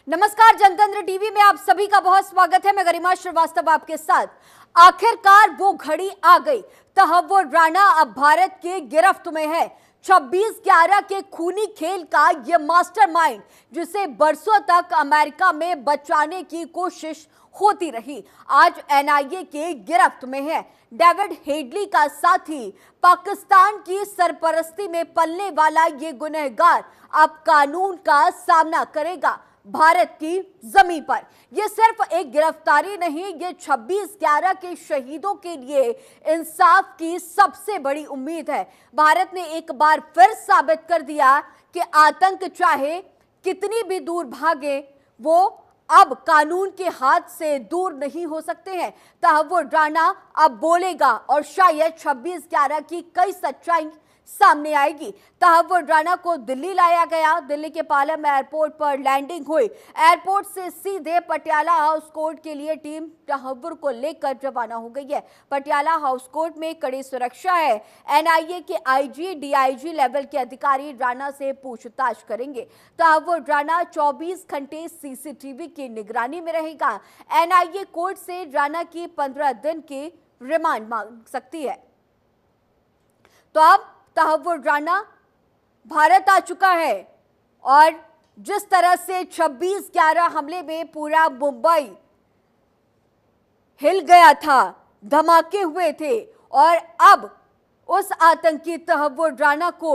नमस्कार, जनतंत्र टीवी में आप सभी का बहुत स्वागत है। मैं गरिमा श्रीवास्तव आपके साथ। आखिरकार वो घड़ी आ गई। तहव्वुर राणा अब भारत के गिरफ्त में है। 26/11 के खूनी खेल का ये मास्टरमाइंड, जिसे बरसों तक अमेरिका में बचाने की कोशिश होती रही, आज एनआईए के गिरफ्त में है। डेविड हेडली का साथी, पाकिस्तान की सरपरस्ती में पलने वाला ये गुनहगार अब कानून का सामना करेगा भारत की जमीन पर। यह सिर्फ एक गिरफ्तारी नहीं, ये 26/11 के शहीदों के लिए इंसाफ की सबसे बड़ी उम्मीद है। भारत ने एक बार फिर साबित कर दिया कि आतंक चाहे कितनी भी दूर भागे, वो अब कानून के हाथ से दूर नहीं हो सकते हैं। तहव्वुर राणा अब बोलेगा और शायद 26/11 की कई सच्चाई सामने आएगी। तहव्वुर राणा को दिल्ली लाया गया। दिल्ली के पालम एयरपोर्ट पर लैंडिंग हुई। एयरपोर्ट से सीधे पटियाला हाउस कोर्ट के लिए टीम तहव्वुर को लेकर रवाना हो गई है। पटियाला हाउस कोर्ट में कड़ी सुरक्षा है। एनआईए के आईजी, डीआईजी लेवल के अधिकारी राणा से पूछताछ करेंगे। तहव्वुर राणा 24 घंटे सीसीटीवी की निगरानी में रहेगा। एनआईए कोर्ट से राणा की 15 दिन की रिमांड मांग सकती है। तो अब तहव्वुर राणा भारत आ चुका है और जिस तरह से 26/11 हमले में पूरा मुंबई हिल गया था, धमाके हुए थे, और अब उस आतंकी तहव्वुर राणा को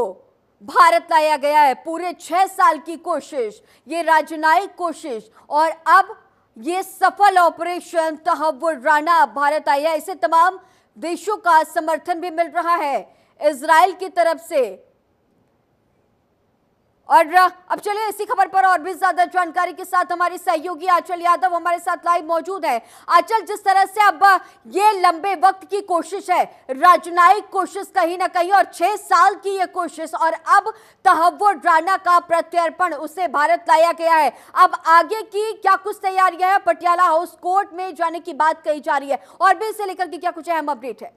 भारत लाया गया है। पूरे 6 साल की कोशिश, ये राजनयिक कोशिश, और अब ये सफल ऑपरेशन तहव्वुर राणा भारत आया है। इसे तमाम देशों का समर्थन भी मिल रहा है इजराइल की तरफ से। और अब चलिए इसी खबर पर और भी ज्यादा जानकारी के साथ हमारी सहयोगी आंचल यादव हमारे साथ लाइव मौजूद है। आंचल, जिस तरह से अब ये लंबे वक्त की कोशिश है, राजनयिक कोशिश कहीं ना कहीं, और 6 साल की ये कोशिश, और अब तहव्वुर राणा का प्रत्यर्पण, उसे भारत लाया गया है। अब आगे की क्या कुछ तैयारियां हैं? पटियाला हाउस कोर्ट में जाने की बात कही जा रही है, और भी इसे लेकर के क्या कुछ अहम अपडेट है?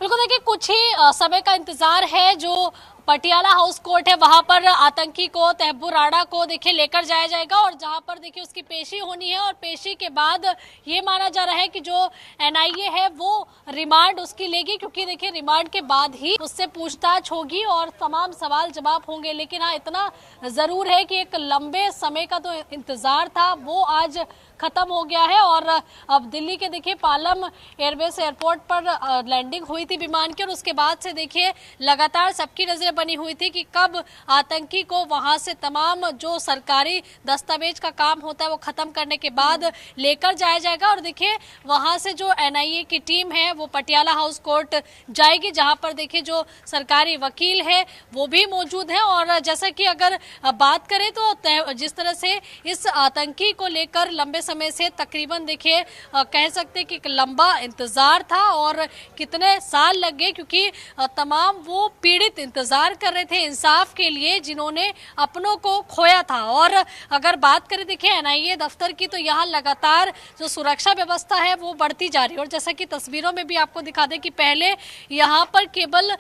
बिल्कुल, देखिए कुछ ही समय का इंतजार है। जो पटियाला हाउस कोर्ट है, वहां पर आतंकी को, तहव्वुर राणा को देखिए लेकर जाया जाएगा, और जहां पर देखिए उसकी पेशी होनी है, और पेशी के बाद ये माना जा रहा है कि जो एनआईए है वो रिमांड उसकी लेगी, क्योंकि देखिए रिमांड के बाद ही उससे पूछताछ होगी और तमाम सवाल जवाब होंगे। लेकिन हाँ, इतना जरूर है कि एक लंबे समय का तो इंतजार था, वो आज खत्म हो गया है। और अब दिल्ली के देखिए पालम एयरबेस एयरपोर्ट पर लैंडिंग हुई थी विमान की, और उसके बाद से देखिए लगातार सबकी नजरें बनी हुई थी कि कब आतंकी को वहां से तमाम जो सरकारी दस्तावेज का काम होता है वो खत्म करने के बाद लेकर जाया जाएगा। और देखिए वहां से जो एनआईए की टीम है वो पटियाला हाउस कोर्ट जाएगी, जहां पर देखिए जो सरकारी वकील है वो भी मौजूद है। और जैसा कि अगर बात करें तो जिस तरह से इस आतंकी को लेकर लंबे समय से, तकरीबन देखिए कह सकते कि एक लंबा इंतजार था, और कितने साल लग गए, क्योंकि तमाम वो पीड़ित इंतजार कर रहे थे इंसाफ के लिए, जिन्होंने अपनों को खोया था। और अगर बात करें देखिए एनआईए दफ्तर की, तो यहाँ लगातार जो सुरक्षा व्यवस्था है वो बढ़ती जा रही है। और जैसा कि तस्वीरों में भी आपको दिखा दें कि पहले यहाँ पर केवल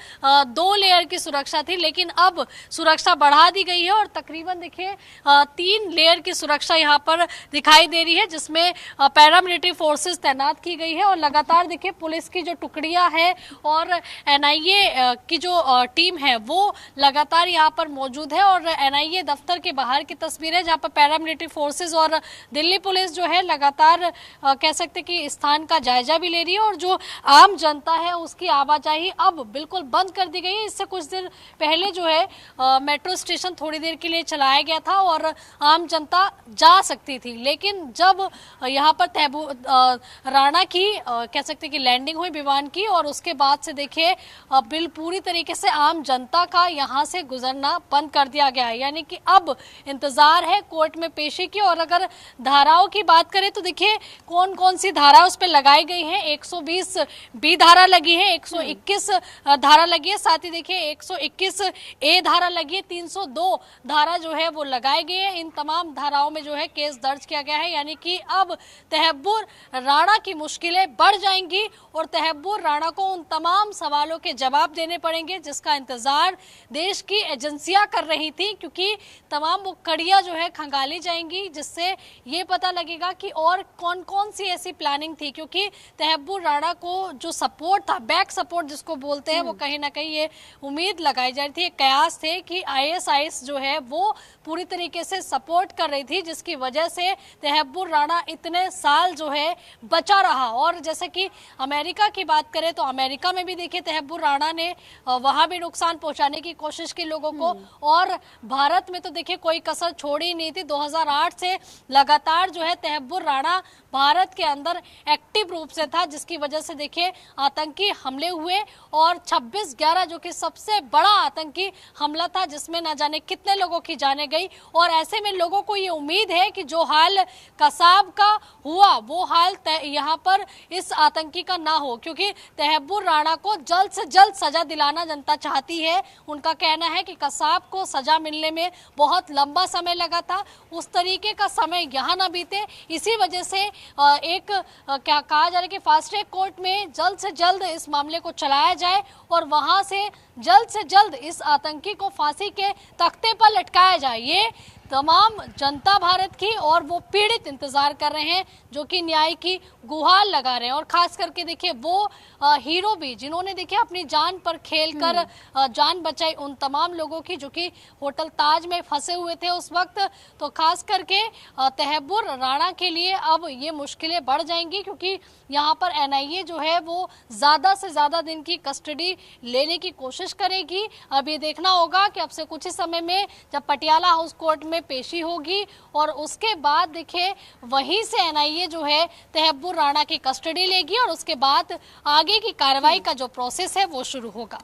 2 लेयर की सुरक्षा थी, लेकिन अब सुरक्षा बढ़ा दी गई है, और तकरीबन देखिए 3 लेयर की सुरक्षा यहाँ पर दिखाई दे रही है, जिसमें पैरामिलिट्री फोर्सेस तैनात की गई है। और लगातार देखिए पुलिस की जो टुकड़ियां हैं और एनआईए की जो टीम है वो लगातार यहाँ पर मौजूद है। और एनआईए दफ्तर के बाहर की तस्वीर है, जहाँ पर पैरामिलिट्री फोर्सेस और दिल्ली पुलिस जो है लगातार कह सकते कि स्थान का जायजा भी ले रही है। और जो आम जनता है उसकी आवाजाही अब बिल्कुल बंद कर दी गई है। इससे कुछ देर पहले जो है मेट्रो स्टेशन थोड़ी देर के लिए चलाया गया था और आम जनता जा सकती थी, लेकिन जब यहाँ पर तहव्वुर राणा की कह सकते कि लैंडिंग हुई विमान की, और उसके बाद से देखिए बिल पूरी तरीके से आम जनता का यहाँ से गुजरना बंद कर दिया गया है। यानी कि अब इंतजार है कोर्ट में पेशी की। और अगर धाराओं की बात करें तो देखिए कौन कौन सी धारा उस पर लगाई गई है। 120 बी धारा लगी है, 121 धारा लगी है, साथ ही देखिए 121 ए धारा लगी है, 302 धारा जो है वो लगाई गई है। इन तमाम धाराओं में जो है केस दर्ज किया गया है। यानी कि अब तहव्वुर राणा की मुश्किलें बढ़ जाएंगी और तहव्वुर राणा को उन तमाम सवालों के जवाब देने पड़ेंगे जिसका इंतजार इंतजार देश की एजेंसियां कर रही थी, क्योंकि तमाम मुखड़ियां जो है खंगाली जाएंगी, जिससे ये पता लगेगा कि और कौन कौन सी ऐसी प्लानिंग थी। क्योंकि तहब्बुर राणा को जो सपोर्ट था, बैक सपोर्ट जिसको बोलते हैं, वो कहीं ना कहीं ये उम्मीद लगाई जा रही थी, एक कयास थे कि आईएसआईएस जो है वो पूरी तरीके से सपोर्ट कर रही थी, जिसकी वजह से तहब्बुर राणा इतने साल जो है बचा रहा। और जैसे कि अमेरिका की बात करें तो अमेरिका में भी देखिए तहब्बुर राणा ने वहां भी नुकसान पहुंचाने की कोशिश की लोगों को, और भारत में तो देखिए कोई कसर छोड़ी नहीं थी। 2008 से लगातार जो है तहब्बुर राणा भारत के अंदर एक्टिव रूप से था, जिसकी वजह से देखिए आतंकी हमले हुए, और 26/11 जो कि सबसे बड़ा आतंकी हमला था, जिसमें न जाने कितने लोगों की जाने गई। और ऐसे में लोगों को ये उम्मीद है कि जो हाल कसाब का हुआ वो हाल यहाँ पर इस आतंकी का ना हो, क्योंकि तहब्बुर राणा को जल्द से जल्द सजा दिलाना जनता चाहती है। उनका कहना है कि कसाब को सजा मिलने में बहुत लंबा समय लगा था, उस तरीके का समय यहाँ ना बीते। इसी वजह से क्या कहा जा रहा है कि फास्ट ट्रैक कोर्ट में जल्द से जल्द इस मामले को चलाया जाए और वहां से जल्द इस आतंकी को फांसी के तख्ते पर लटकाया जाए। ये तमाम जनता भारत की और वो पीड़ित इंतजार कर रहे हैं, जो कि न्याय की गुहार लगा रहे हैं। और खास करके देखिए वो हीरो भी, जिन्होंने देखिए अपनी जान पर खेलकर जान बचाई, उन तमाम लोगों की जो कि होटल ताज में फंसे हुए थे उस वक्त। तो खास करके तहब्बुर राणा के लिए अब ये मुश्किलें बढ़ जाएंगी, क्योंकि यहाँ पर एनआईए जो है वो ज्यादा से ज्यादा दिन की कस्टडी लेने की कोशिश करेगी। अब ये देखना होगा कि अब से कुछ ही समय में जब पटियाला हाउस कोर्ट में पेशी होगी और उसके बाद देखिए वहीं से एनआईए जो है तहब्बुर राणा की कस्टडी लेगी और उसके बाद आगे की कार्रवाई का जो प्रोसेस है वो शुरू होगा।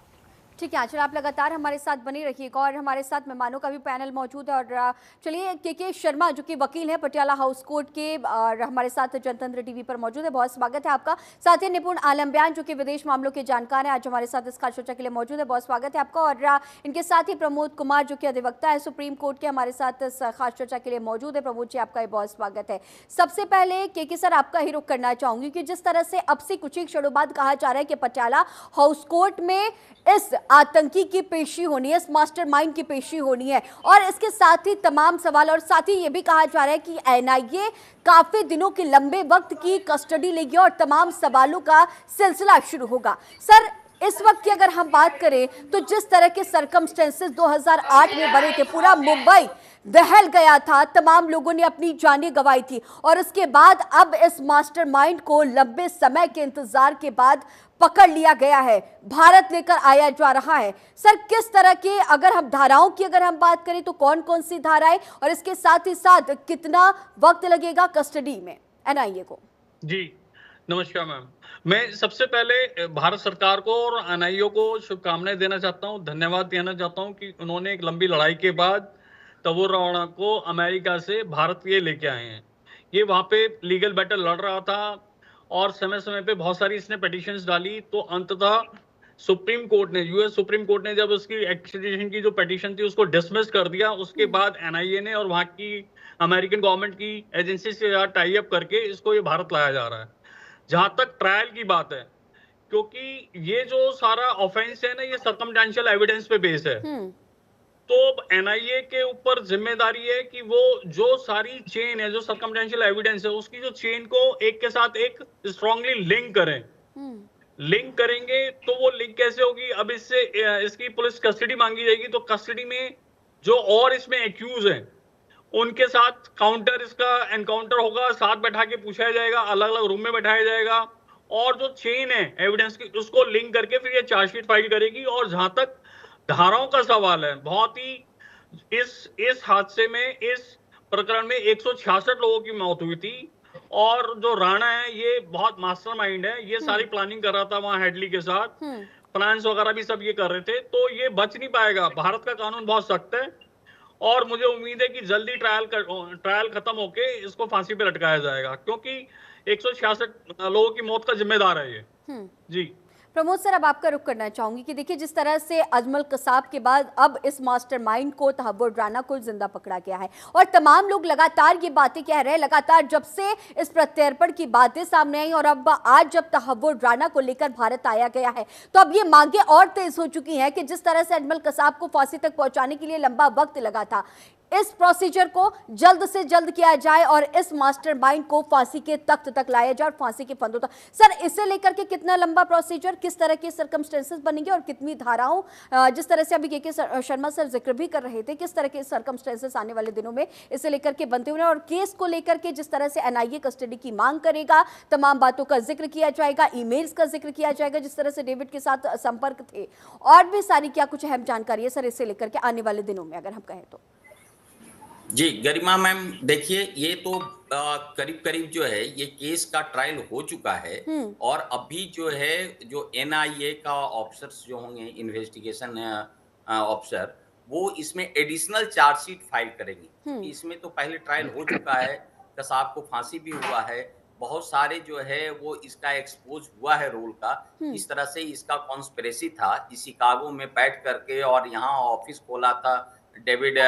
ठीक है आंचल, आप लगातार हमारे साथ बनी रखिएगा और हमारे साथ मेहमानों का भी पैनल मौजूद है। और चलिए के शर्मा जो कि वकील हैं पटियाला हाउस कोर्ट के, और हमारे साथ जनतंत्र टीवी पर मौजूद है। बहुत स्वागत है आपका। साथ ही निपुण आलम बयान जो कि विदेश मामलों के जानकार हैं, आज हमारे साथ इस खास चर्चा के लिए मौजूद है। बहुत स्वागत है आपका। और इनके साथ ही प्रमोद कुमार जो कि अधिवक्ता है सुप्रीम कोर्ट के, हमारे साथ इस खास चर्चा के लिए मौजूद है। प्रमोद जी, आपका बहुत स्वागत है। सबसे पहले के सर, आपका ही रुख करना चाहूंगी कि जिस तरह से अब से कुछ ही क्षणों बाद कहा जा रहा है कि पटियाला हाउस कोर्ट में इस आतंकी की पेशी होनी है, इस मास्टरमाइंड की पेशी होनी है, और इसके साथ ही तमाम सवाल, और साथ ही ये भी कहा जा रहा है कि एनआईए काफी दिनों के लंबे वक्त की कस्टडी लेगी और तमाम सवालों का सिलसिला शुरू होगा। सर, इस वक्त की अगर हम बात करें तो जिस तरह के सर्कमस्टेंसेस 2008 में बने थे, पूरा मुंबई दहल गया था, तमाम लोगों ने अपनी जानें गंवाई थी, और उसके बाद अब इस मास्टरमाइंड को लंबे समय के इंतजार के बाद पकड़ लिया गया है, भारत लेकर आया जा रहा है। सर, किस तरह के, अगर हम धाराओं की अगर हम बात करें तो कौन कौन सी धाराएं, और इसके साथ ही साथ कितना वक्त लगेगा कस्टडी में एनआईए को? जी नमस्कार मैम। मैं सबसे पहले भारत सरकार को और एनआईए को शुभकामनाएं देना चाहता हूं, धन्यवाद देना चाहता हूं कि उन्होंने एक लंबी लड़ाई के बाद तहब्बुर राणा को अमेरिका से भारत ये लेके आए हैं। ये वहां पे लीगल बैटल लड़ रहा था और समय समय पे बहुत सारी इसने पिटीशंस डाली, तो अंततः सुप्रीम कोर्ट ने, यूएस सुप्रीम कोर्ट ने जब उसकी एक्स्ट्रेडिशन की जो पिटीशन थी उसको डिसमिस कर दिया। उसके बाद एनआईए ने और वहां की अमेरिकन गवर्नमेंट की एजेंसी से टाई अप करके इसको ये भारत लाया जा रहा है। जहां तक ट्रायल की बात है, क्योंकि ये जो सारा ऑफेंस है ना, ये सर्कमस्टेंशियल एविडेंस पे बेस है, तो एनआईए के ऊपर जिम्मेदारी है कि वो जो सारी चेन है, जो सर्कमस्टेंशियल एविडेंस है, उसकी जो चेन को एक के साथ एक स्ट्रांगली लिंक करें। लिंक करेंगे तो वो लिंक कैसे होगी? अब इससे इसकी पुलिस कस्टडी मांगी जाएगी, तो कस्टडी में जो और इसमें एक्यूज हैं उनके साथ काउंटर, इसका एनकाउंटर होगा, साथ बैठा के पूछा जाएगा, अलग अलग रूम में बैठाया जाएगा, और जो चेन है एविडेंस की उसको लिंक करके फिर ये चार्जशीट फाइल करेगी। और जहां तक धाराओं का सवाल है, बहुत ही इस हादसे में, इस प्रकरण में 166 लोगों की मौत हुई थी, और जो राणा है ये बहुत मास्टरमाइंड है, ये सारी प्लानिंग कर रहा था वहां हेडली के साथ, फाइनेंस वगैरह भी सब ये कर रहे थे, तो ये बच नहीं पाएगा। भारत का कानून बहुत सख्त है और मुझे उम्मीद है कि जल्दी ट्रायल खत्म होके इसको फांसी पे लटकाया जाएगा, क्योंकि 166 लोगों की मौत का जिम्मेदार है ये। जी प्रमोद सर, अब आपका रुख करना चाहूंगी कि देखिए जिस तरह से अजमल कसाब के बाद अब इस मास्टरमाइंड को, तहव्वुर राणा को जिंदा पकड़ा गया है और तमाम लोग लगातार ये बातें कह रहे हैं, लगातार जब से इस प्रत्यर्पण की बातें सामने आई और अब आज जब तहव्वुर राणा को लेकर भारत आया गया है तो अब ये मांगे और तेज हो चुकी हैं कि जिस तरह से अजमल कसाब को फांसी तक पहुंचाने के लिए लंबा वक्त लगा था, इस प्रोसीजर को जल्द से जल्द किया जाए और इस मास्टरमाइंड को फांसी के तख्त तक लाया जाए और फांसी के फंदों तक। सर, इसे लेकर के कितना लंबा प्रोसीजर, किस तरह के सर्कमस्टेंसेस बनेंगे और कितनी धाराओं, जिस तरह से अभी के शर्मा सर जिक्र भी कर रहे थे, किस तरह के सर्कमस्टेंसेस आने वाले दिनों में इसे लेकर के बनते हुए और केस को लेकर के जिस तरह से एनआईए कस्टडी की मांग करेगा, तमाम बातों का जिक्र किया जाएगा, ईमेल्स का जिक्र किया जाएगा, जिस तरह से डेविड के साथ संपर्क थे, और भी सारी क्या कुछ अहम जानकारी है सर इसे लेकर के आने वाले दिनों में, अगर हम कहें तो? जी गरिमा मैम, देखिए ये तो करीब करीब जो है ये केस का ट्रायल हो चुका है और अभी जो है जो एनआईए का ऑफिसर्स जो होंगे, इन्वेस्टिगेशन ऑफिसर, वो इसमें एडिशनल चार्जशीट फाइल करेंगे। इसमें तो पहले ट्रायल हो चुका है, कसाब को फांसी भी हुआ है, बहुत सारे जो है वो इसका एक्सपोज हुआ है रोल का, इस तरह से इसका कॉन्स्पिरेसी था, इस शिकागो में बैठ करके और यहाँ ऑफिस खोला था डेविड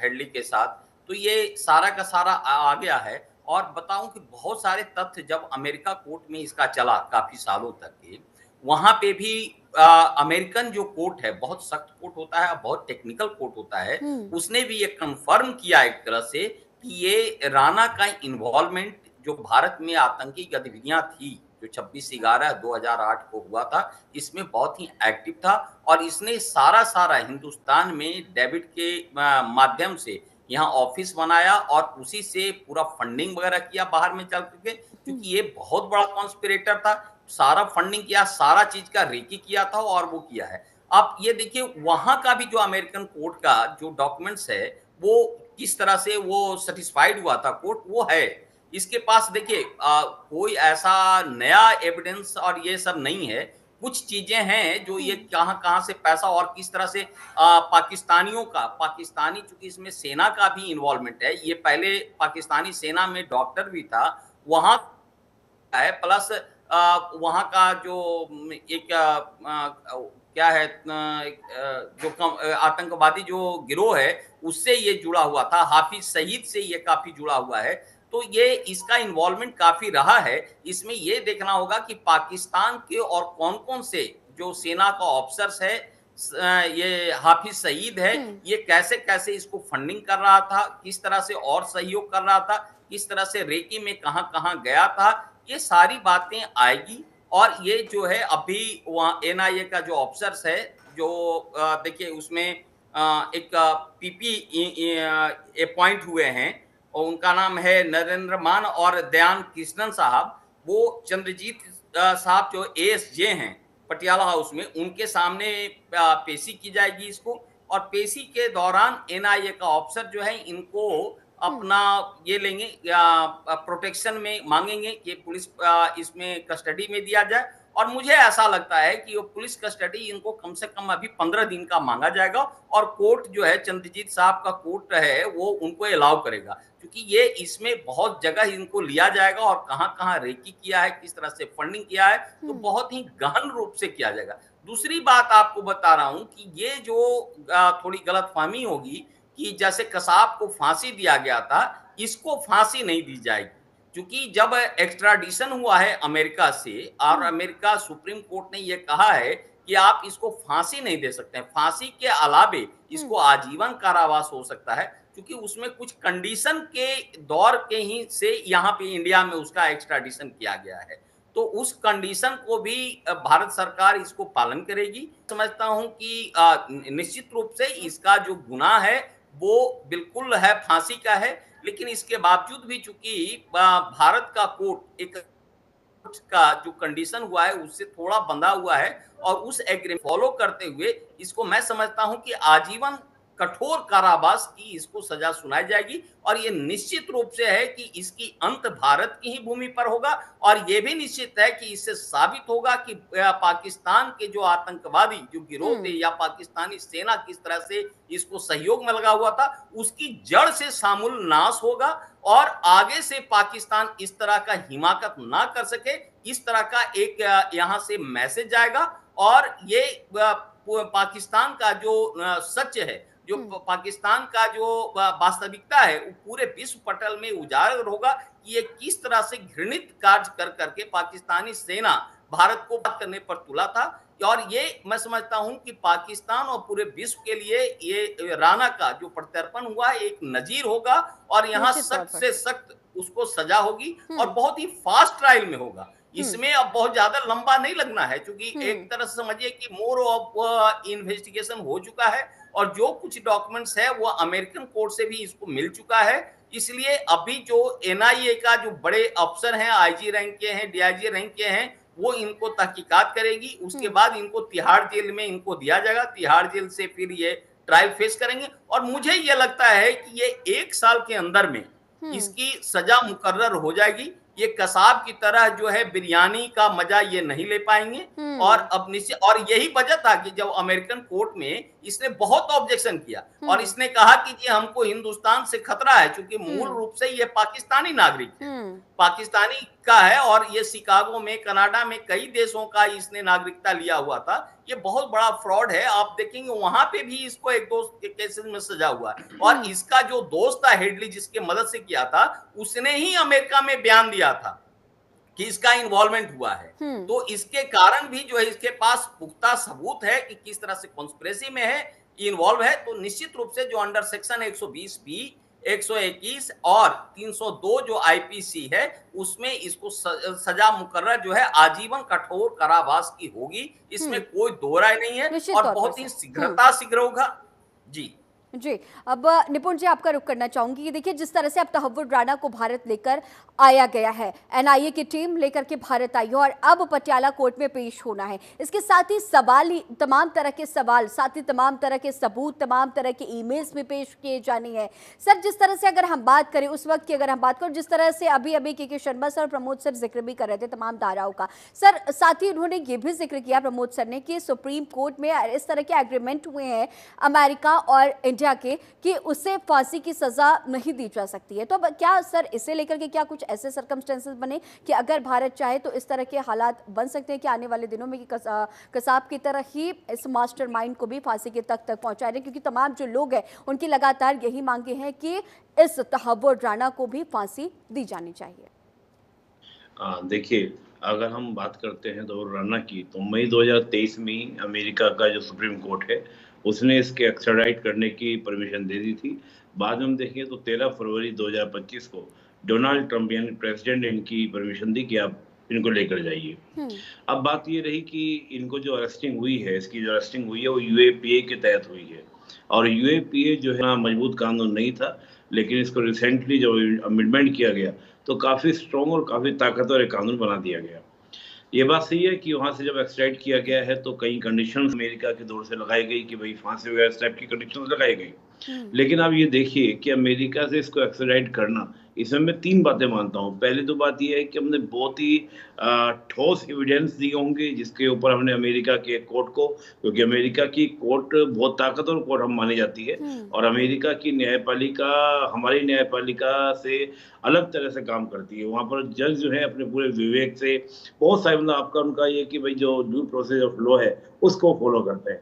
हेडली के साथ। तो ये सारा का सारा आ गया है और बताऊं कि बहुत सारे तथ्य जब अमेरिका कोर्ट में इसका चला काफी सालों तक के, वहां पे भी अमेरिकन जो कोर्ट है बहुत सख्त कोर्ट होता है, बहुत टेक्निकल कोर्ट होता है, उसने भी ये कंफर्म किया एक तरह से कि ये राणा का इन्वॉल्वमेंट जो भारत में आतंकी गतिविधियां थी जो 26/11/2008 को हुआ था, इसमें बहुत ही एक्टिव था और इसने सारा हिंदुस्तान में डेविड के माध्यम से यहाँ ऑफिस बनाया और उसी से पूरा फंडिंग वगैरह किया बाहर में चल करके, क्योंकि ये बहुत बड़ा कॉन्स्पिरेटर था, सारा फंडिंग किया, सारा चीज का रेकी किया था और वो किया है। आप ये देखिए वहां का भी जो अमेरिकन कोर्ट का जो डॉक्यूमेंट्स है वो किस तरह से वो सेटिस्फाइड हुआ था कोर्ट, वो है इसके पास। देखिए कोई ऐसा नया एविडेंस और ये सब नहीं है, कुछ चीजें हैं जो ये कहां से पैसा और किस तरह से पाकिस्तानी चूंकि इसमें सेना का भी इन्वॉल्वमेंट है, ये पहले पाकिस्तानी सेना में डॉक्टर भी था, वहां है प्लस वहां का जो एक क्या है जो आतंकवादी जो गिरोह है उससे ये जुड़ा हुआ था, हाफिज सईद से ये काफी जुड़ा हुआ है, तो ये इसका इन्वॉल्वमेंट काफी रहा है। इसमें ये देखना होगा कि पाकिस्तान के और कौन-कौन से जो सेना का ऑफिसर्स है, ये हाफिज सईद है, ये कैसे-कैसे इसको फंडिंग कर रहा था, किस तरह से और सहयोग कर रहा था, किस तरह से रेकी में कहां-कहां गया था, ये सारी बातें आएगी। और ये जो है अभी वहाँ एनआईए का जो ऑफिसर्स है जो देखिए उसमें एक पीपी अपॉइंट हुए हैं और उनका नाम है नरेंद्र मान और दयान कृष्णन साहब, वो चंद्रजीत साहब जो एएसजे हैं पटियाला हाउस में, उनके सामने पेशी की जाएगी इसको, और पेशी के दौरान एनआईए का ऑफिसर जो है इनको अपना ये लेंगे, प्रोटेक्शन में मांगेंगे कि पुलिस इसमें कस्टडी में दिया जाए, और मुझे ऐसा लगता है कि वो पुलिस कस्टडी इनको कम से कम अभी 15 दिन का मांगा जाएगा और कोर्ट जो है चंद्रजीत साहब का कोर्ट है वो उनको अलाउ करेगा, क्योंकि ये इसमें बहुत जगह इनको लिया जाएगा और कहां-कहां रेकी किया है, किस तरह से फंडिंग किया है, तो बहुत ही गहन रूप से किया जाएगा। दूसरी बात आपको बता रहा हूं कि ये जो थोड़ी गलतफहमी होगी कि जैसे कसाब को फांसी दिया गया था, इसको फांसी नहीं दी जाएगी, क्योंकि जब एक्स्ट्राडिशन हुआ है अमेरिका से और अमेरिका सुप्रीम कोर्ट ने यह कहा है कि आप इसको फांसी नहीं दे सकते हैं, फांसी के अलावे इसको आजीवन कारावास हो सकता है, क्योंकि उसमें कुछ कंडीशन के दौर के ही से यहाँ पे इंडिया में उसका एक्स्ट्राडिशन किया गया है, तो उस कंडीशन को भी भारत सरकार इसको पालन करेगी। समझता हूं कि निश्चित रूप से इसका जो गुनाह है वो बिल्कुल है फांसी का है, लेकिन इसके बावजूद भी चूंकि भारत का कोर्ट एक का जो कंडीशन हुआ है उससे थोड़ा बंधा हुआ है और उस एग्रीमेंट फॉलो करते हुए इसको मैं समझता हूं कि आजीवन कठोर कारावास की इसको सजा सुनाई जाएगी, और ये निश्चित रूप से है कि इसकी अंत भारत की ही भूमि पर होगा, और ये भी निश्चित है कि इससे साबित होगा कि पाकिस्तान के जो आतंकवादी जो गिरोह थे या पाकिस्तानी सेना किस तरह से इसको सहयोग में लगा हुआ था, उसकी जड़ से सामूल नाश होगा और आगे से पाकिस्तान इस तरह का हिमाकत ना कर सके, इस तरह का एक यहाँ से मैसेज जाएगा और ये पाकिस्तान का जो सच है, जो पाकिस्तान का जो वास्तविकता है, वो पूरे विश्व पटल में उजागर होगा कि ये किस तरह से घृणित कार्य कर करके पाकिस्तानी सेना भारत को बात करने पर तुला था। और ये मैं समझता हूं कि पाकिस्तान और पूरे विश्व के लिए ये राणा का जो प्रत्यर्पण हुआ है एक नजीर होगा और यहाँ सख्त से सख्त उसको सजा होगी और बहुत ही फास्ट ट्रायल में होगा। इसमें अब बहुत ज्यादा लंबा नहीं लगना है, क्योंकि एक तरह से समझिए कि मोर ऑफ इन्वेस्टिगेशन हो चुका है और जो कुछ डॉक्यूमेंट्स है वो अमेरिकन कोर्ट से भी इसको मिल चुका है। इसलिए अभी जो एनआईए का जो बड़े अफसर हैं, आईजी रैंक के हैं, डीआईजी रैंक के हैं, वो इनको तहकीकात करेगी। उसके बाद इनको तिहाड़ जेल में इनको दिया जाएगा, तिहाड़ जेल से फिर ये ट्रायल फेस करेंगे और मुझे ये लगता है कि ये 1 साल के अंदर में इसकी सजा मुकर्रर हो जाएगी। ये कसाब की तरह जो है बिरयानी का मजा ये नहीं ले पाएंगे। और अब निश्चित, और यही वजह था कि जब अमेरिकन कोर्ट में इसने बहुत ऑब्जेक्शन किया और इसने कहा कि जी हमको हिंदुस्तान से खतरा है, क्योंकि मूल रूप से ये पाकिस्तानी नागरिक है, पाकिस्तानी का है और ये शिकागो में, कनाडा में कई देशों का इसने नागरिकता लिया हुआ था। ये बहुत बड़ा फ्रॉड है। आप देखेंगे वहां पे भी इसको 1-2 केसेस में सजा हुआ है और इसका जो दोस्त था हेडली, जिसके मदद से किया था, उसने ही अमेरिका में बयान दिया था कि इसका इन्वॉल्वमेंट हुआ है। तो इसके कारण भी जो है इसके पास पुख्ता सबूत है कि किस तरह से कॉन्स्पिरेसी में है, इन्वॉल्व है। तो निश्चित रूप से जो अंडर सेक्शन 120 बी, 121 और 302 जो आईपीसी है, उसमें इसको सजा मुकर्रर जो है आजीवन कठोर कारावास की होगी। इसमें कोई दो राय नहीं है और बहुत ही शीघ्र होगा। जी जी, अब निपुण जी आपका रुख करना चाहूंगी कि देखिए जिस तरह से अब तहव्वुर राणा को भारत लेकर आया गया है, एनआईए की टीम लेकर के भारत आई है और अब पटियाला कोर्ट में पेश होना है। इसके साथ ही सवाल ही तमाम तरह के सवाल, साथ ही तमाम तरह के सबूत, तमाम तरह के ईमेल्स में पेश किए जाने हैं। सर जिस तरह से अगर हम बात करें उस वक्त की, अगर हम बात करें जिस तरह से अभी के शर्मा सर, प्रमोद सर जिक्र भी कर रहे थे तमाम धाराओं का, सर साथ ही उन्होंने ये भी जिक्र किया प्रमोद सर ने कि सुप्रीम कोर्ट में इस तरह के एग्रीमेंट हुए हैं अमेरिका और इंडिया के कि उससे फांसी की सजा नहीं दी जा सकती है। तो क्या सर इसे लेकर के क्या कुछ ऐसे सर्कमस्टेंसेस बने कि अगर भारत चाहे तो इस तरह के हालात बन सकते हैं कि आने वाले दिनों में कि कसाब की तरह ही इस मास्टरमाइंड को भी फांसी के तक पहुंचा रहे हैं, क्योंकि तमाम जो लोग हैं उनकी लगातार यही मांगे हैं कि इस तहव्वुर राणा को भी फांसी दी जानी चाहिए। देखिए, अगर हम बात करते हैं तहव्वुर राणा की, तो मई 2023 में अमेरिका का जो सुप्रीम कोर्ट है उसने इसके एक्स्ट्राडाइट करने की परमिशन दे दी थी। बाद में हम देखें तो 13 फरवरी 2025 को डोनाल्ड ट्रंप यानी प्रेसिडेंट ने इनकी परमिशन दी कि आप इनको लेकर जाइए। अब बात ये रही कि इनको जो अरेस्टिंग हुई है, इसकी जो अरेस्टिंग हुई है वो यूएपीए के तहत हुई है और यूएपीए जो है ना मजबूत कानून नहीं था, लेकिन इसको रिसेंटली जो अमेंडमेंट किया गया तो काफ़ी स्ट्रॉन्ग और काफ़ी ताकतवर एक कानून बना दिया गया। ये बात सही है कि वहाँ से जब एक्सट्राइट किया गया है तो कई कंडीशंस अमेरिका की ओर से लगाई गई कि भाई फांसी वगैरह इस टाइप की कंडीशंस लगाई गई। लेकिन अब ये देखिए कि अमेरिका से इसको एक्सट्राइट करना, इसमें मैं 3 बातें मानता हूँ। पहली तो बात ये है कि हमने बहुत ही ठोस एविडेंस दिए होंगे जिसके ऊपर हमने अमेरिका के कोर्ट को, क्योंकि अमेरिका की कोर्ट बहुत ताकतवर कोर्ट हम मानी जाती है और अमेरिका की न्यायपालिका हमारी न्यायपालिका से अलग तरह से काम करती है। वहाँ पर जज जो है अपने पूरे विवेक से बहुत सारे, मतलब आपका उनका ये कि भाई जो ड्यू प्रोसेस ऑफ लॉ है उसको फॉलो करते हैं।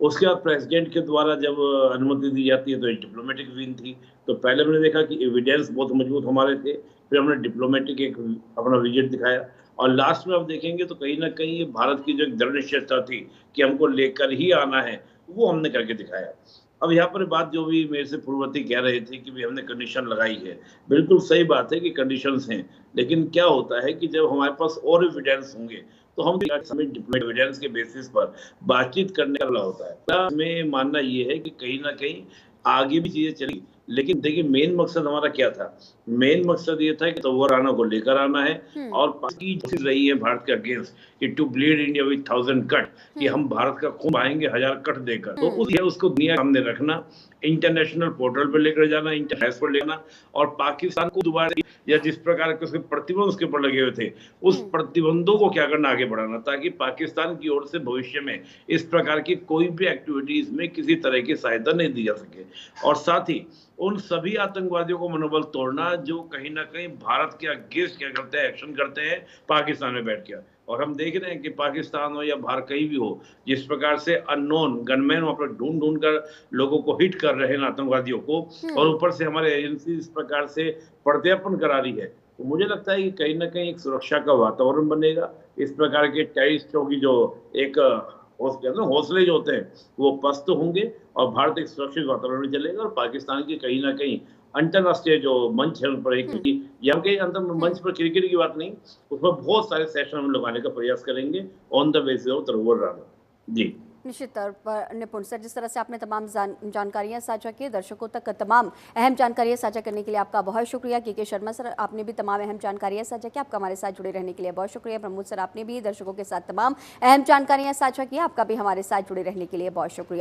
उसके बाद प्रेसिडेंट के द्वारा जब अनुमति दी जाती है तो एक डिप्लोमेटिक विन थी। तो पहले हमने देखा कि एविडेंस बहुत मजबूत हमारे थे, फिर हमने डिप्लोमेटिक एक अपना विजिट दिखाया और लास्ट में आप देखेंगे तो कहीं ना कहीं ये भारत की जो एक दृढ़ निश्चयता थी कि हमको लेकर ही आना है, वो हमने करके दिखाया। अब यहाँ पर बात जो भी मेरे से पूर्ववर्ती कह रहे थे कि भी हमने कंडीशन लगाई है, बिल्कुल सही बात है कि कंडीशंस हैं, लेकिन क्या होता है कि जब हमारे पास और एविडेंस होंगे तो हम डिप्लोमेटिक एविडेंस के बेसिस पर बातचीत करने वाला होता है। हमें मानना ये है कि कहीं ना कहीं आगे भी चीजें चली, लेकिन देखिए मेन मकसद हमारा क्या था? मेन मकसद ये था कि तहव्वुर राणा को लेकर आना है और बाकी चीज रही है भारत के अगेंस्ट कि to bleed India with 1000 cut, कि हम भारत का खून बहाएंगे 1000 कट देकर। तो उसको दुनिया के सामने रखना, इंटरनेशनल पोर्टल पर लेकर जाना, इंटरनेशनल पर लेना और पाकिस्तान को दोबारा या जिस प्रकार के उसके प्रतिबंध उसके ऊपर लगे हुए थे उस प्रतिबंधों को क्या करना, आगे बढ़ाना, ताकि पाकिस्तान की ओर से भविष्य में इस प्रकार की कोई भी एक्टिविटीज में किसी तरह की सहायता नहीं दी जा सके। और साथ ही उन सभी आतंकवादियों को मनोबल तोड़ना जो कहीं ना कहीं भारत के अगेंस्ट क्या करते हैं, एक्शन करते हैं पाकिस्तान में बैठ कर। और हम देख रहे हैं कि पाकिस्तान हो या बाहर कहीं भी हो, जिस प्रकार से अननोन गनमैन वहां पर ढूंढ ढूंढ कर लोगों को हिट कर रहे हैं आतंकवादियों को, और ऊपर से हमारे एजेंसी इस प्रकार से पर्दापण करा रही है, तो मुझे लगता है कि कहीं ना कहीं एक सुरक्षा का वातावरण बनेगा। इस प्रकार के टेररिस्टों की जो एक हौसले जो होते हैं वो पस्त होंगे और भारत एक सुरक्षित वातावरण में चलेगा, और पाकिस्तान की कहीं ना कहीं अंतरराष्ट्रीय जो मंच है उन पर एक यहाँ के अंतर मंच पर क्रिकेट की बात नहीं, उसमें बहुत सारे सेशन हम लगाने का प्रयास करेंगे ऑन द बेसिस ऑफ तरोवर राणा। जी निश्चित तौर पर निपुण सर, जिस तरह से आपने तमाम जानकारियां साझा की, दर्शकों तक तमाम अहम जानकारियां साझा करने के लिए आपका बहुत शुक्रिया। के शर्मा सर, आपने भी तमाम अहम जानकारियां साझा की, आपका हमारे साथ जुड़े रहने के लिए बहुत शुक्रिया। प्रमोद सर, आपने भी दर्शकों के साथ तमाम अहम जानकारियां साझा की, आपका भी हमारे साथ जुड़े रहने के लिए बहुत शुक्रिया।